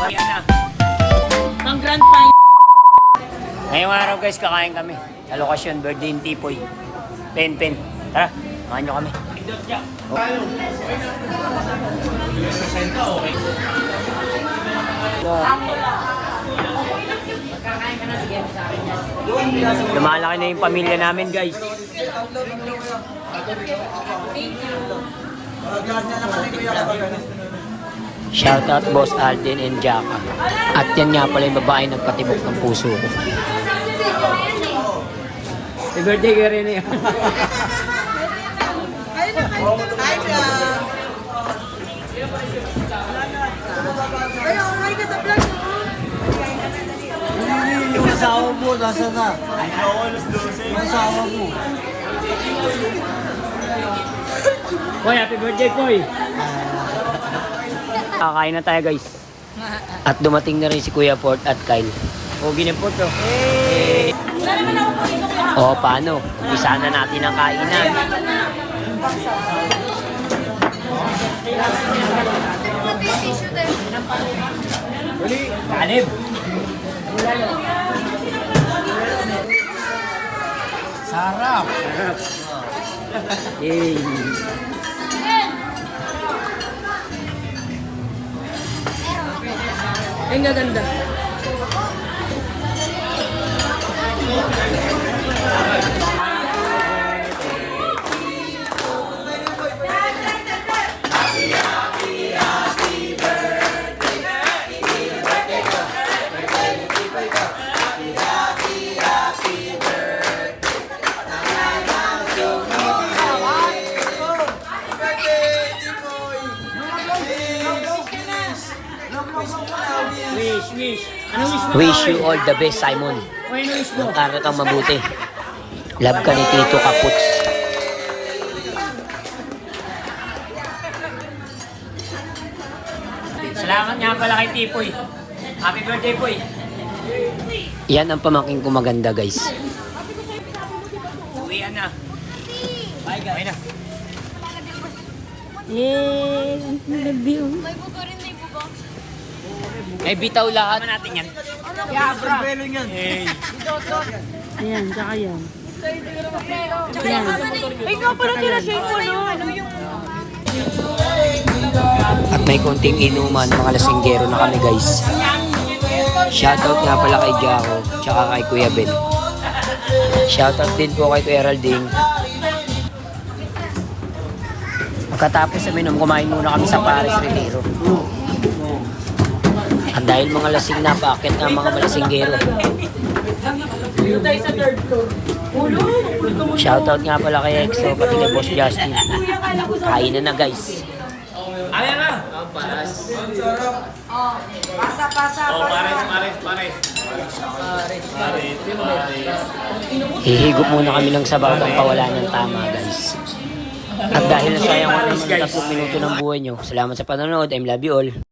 Yan na. Pang grand fine. Ngayong araw guys, kakain kami. Sa lokasyon, birthday ni Tipoy. Pen. Tara, samahan nyo kami. Lumalaki na yung pamilya namin guys. Shoutout Boss Alden and Jaka. At yan nga pala yung babae nagpatibok ng puso ko. Happy birthday ka rin eh. Hi, vlog! Ay, alright ka sa vlog mo. Yung asawa mo, nasa na? Yung asawa mo. Boy, happy birthday, Boy! Kakain na tayo, guys. At dumating na rin si Kuya Port at Kyle. Pogi ni Port, oh. Hey! O, paano? Umpisa na natin ang kainan. Kanib! Sarap! Hey! Ay, gaganda. Wish. Anong wish mo? Wish you all the best, Simon. Ano wish mo? Mag-aral kang mabuti. Love ka ni Tito Kaputs. Salamat nga pala kay Tipoy. Happy birthday, Poy. Yan ang pamangking ko maganda, guys. Uwian na. Bye, guys. Bye na. Yay! Love you. Eh, bitaw lahat. Ano natin yan? Pelo yan. Ayan, tsaka yan. Yan. Ay, nga pala kinashake mo, no? At may konting inuman, mga lasinggero na kami, guys. Shoutout nga pala kay Jako, tsaka kay Kuya Ben. Shoutout din po kay Kuya Ralding. Pagkatapos sa minom, kumain muna kami sa Paris Retiro. At dahil mga lasing na, bakit nga mga malasinggero? Tayo sa third floor. Shoutout nga pala kay EXO, pati kay Boss Justin. Kain na guys. Ayan na! Hihigop muna kami ng sabaw pang pawala ng tama guys. At dahil nasayang ko naman ng 3 minuto ng buhay nyo, salamat sa panonood. I love you all.